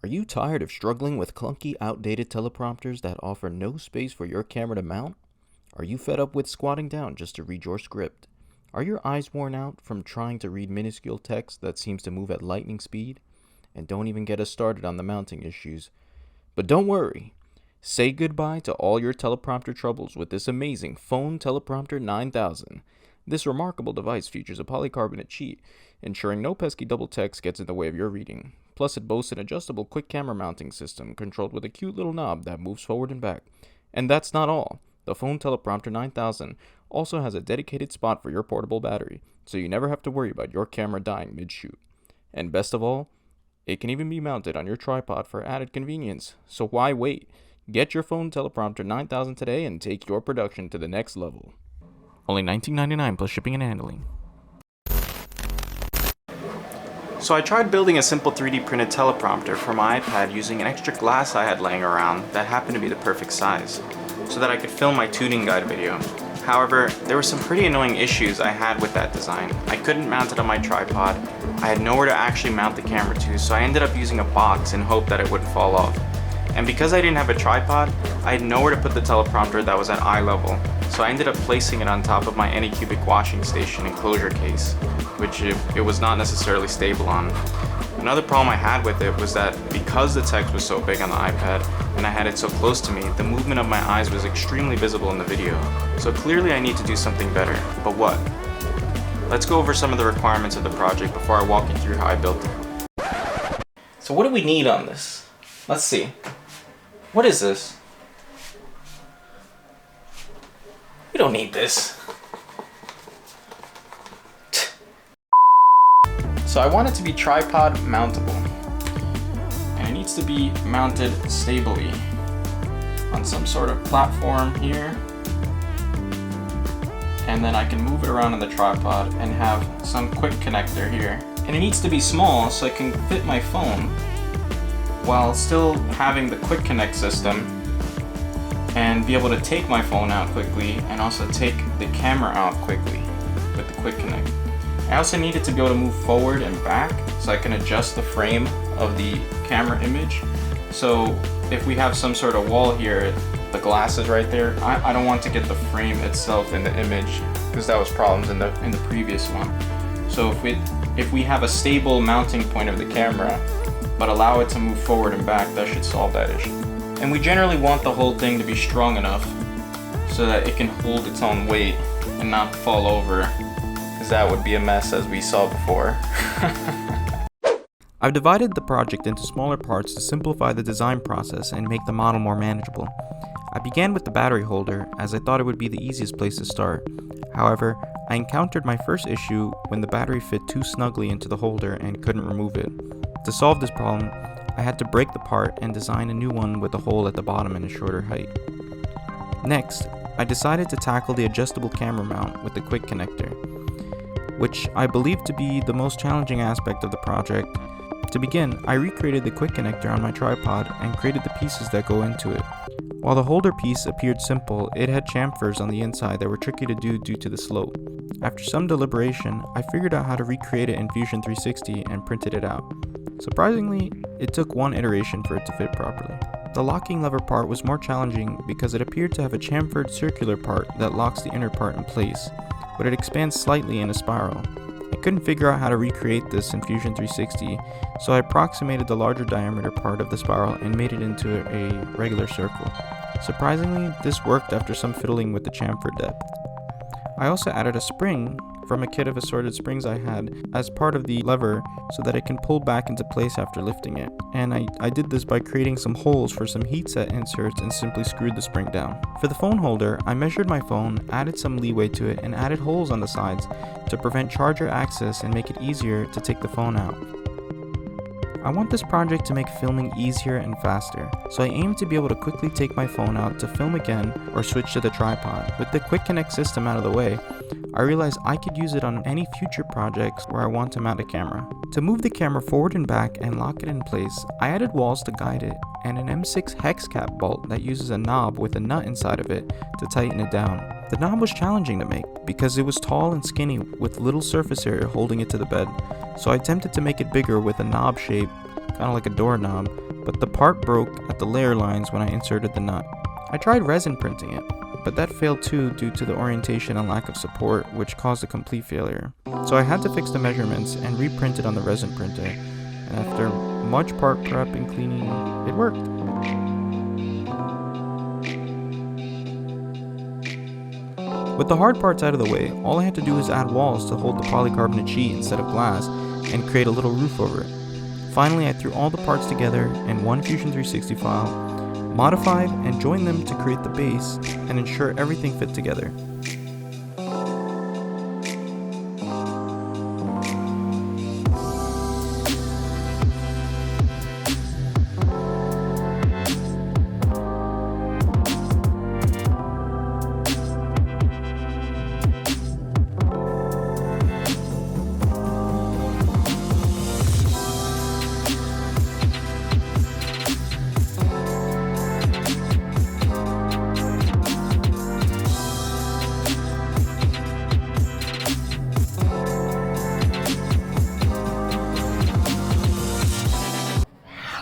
Are you tired of struggling with clunky, outdated teleprompters that offer no space for your camera to mount? Are you fed up with squatting down just to read your script? Are your eyes worn out from trying to read minuscule text that seems to move at lightning speed? And don't even get us started on the mounting issues. But don't worry. Say goodbye to all your teleprompter troubles with this amazing phone teleprompter 9000. This remarkable device features a polycarbonate sheet, ensuring no pesky double text gets in the way of your reading. Plus, it boasts an adjustable quick camera mounting system controlled with a cute little knob that moves forward and back. And that's not all. The phone teleprompter 9000 also has a dedicated spot for your portable battery, so you never have to worry about your camera dying mid-shoot. And best of all, it can even be mounted on your tripod for added convenience. So why wait? Get your phone teleprompter 9000 today and take your production to the next level. Only $19.99 plus shipping and handling. So I tried building a simple 3D printed teleprompter for my iPad using an extra glass I had laying around that happened to be the perfect size, so that I could film my tuning guide video. However, there were some pretty annoying issues I had with that design. I couldn't mount it on my tripod, I had nowhere to actually mount the camera to, so I ended up using a box in hope that it wouldn't fall off. And because I didn't have a tripod, I had nowhere to put the teleprompter that was at eye level, so I ended up placing it on top of my Anycubic washing station enclosure case, which it was not necessarily stable on. Another problem I had with it was that because the text was so big on the iPad and I had it so close to me, the movement of my eyes was extremely visible in the video. So clearly I need to do something better, but what? Let's go over some of the requirements of the project before I walk you through how I built it. So what do we need on this? Let's see. What is this? We don't need this. So I want it to be tripod mountable. And it needs to be mounted stably on some sort of platform here. And then I can move it around on the tripod and have some quick connector here. And it needs to be small so I can fit my phone while still having the quick connect system and be able to take my phone out quickly and also take the camera out quickly with the quick connect. I also need it to be able to move forward and back so I can adjust the frame of the camera image. So if we have some sort of wall here, the glass is right there, I don't want to get the frame itself in the image because that was problems in the previous one. So if we have a stable mounting point of the camera but allow it to move forward and back, that should solve that issue. And we generally want the whole thing to be strong enough so that it can hold its own weight and not fall over, because that would be a mess as we saw before. I've divided the project into smaller parts to simplify the design process and make the model more manageable. I began with the battery holder as I thought it would be the easiest place to start. However, I encountered my first issue when the battery fit too snugly into the holder and couldn't remove it. To solve this problem, I had to break the part and design a new one with a hole at the bottom and a shorter height. Next, I decided to tackle the adjustable camera mount with the quick connector, which I believe to be the most challenging aspect of the project. To begin, I recreated the quick connector on my tripod and created the pieces that go into it. While the holder piece appeared simple, it had chamfers on the inside that were tricky to do due to the slope. After some deliberation, I figured out how to recreate it in Fusion 360 and printed it out. Surprisingly, it took one iteration for it to fit properly. The locking lever part was more challenging because it appeared to have a chamfered circular part that locks the inner part in place, but it expands slightly in a spiral. I couldn't figure out how to recreate this in Fusion 360, so I approximated the larger diameter part of the spiral and made it into a regular circle. Surprisingly, this worked after some fiddling with the chamfer depth. I also added a spring from a kit of assorted springs I had as part of the lever so that it can pull back into place after lifting it. And I did this by creating some holes for some heat set inserts and simply screwed the spring down. For the phone holder, I measured my phone, added some leeway to it, and added holes on the sides to prevent charger access and make it easier to take the phone out. I want this project to make filming easier and faster, so I aim to be able to quickly take my phone out to film again or switch to the tripod. With the quick connect system out of the way, I realized I could use it on any future projects where I want to mount a camera. To move the camera forward and back and lock it in place, I added walls to guide it and an M6 hex cap bolt that uses a knob with a nut inside of it to tighten it down. The knob was challenging to make because it was tall and skinny with little surface area holding it to the bed, so I attempted to make it bigger with a knob shape kind of like a doorknob, but the part broke at the layer lines when I inserted the nut. I tried resin printing it, but that failed too due to the orientation and lack of support, which caused a complete failure. So I had to fix the measurements and reprint it on the resin printer, and after much part prep and cleaning, it worked. With the hard parts out of the way, all I had to do was add walls to hold the polycarbonate sheet instead of glass and create a little roof over it. Finally, I threw all the parts together in one Fusion 360 file, modified and joined them to create the base and ensure everything fit together.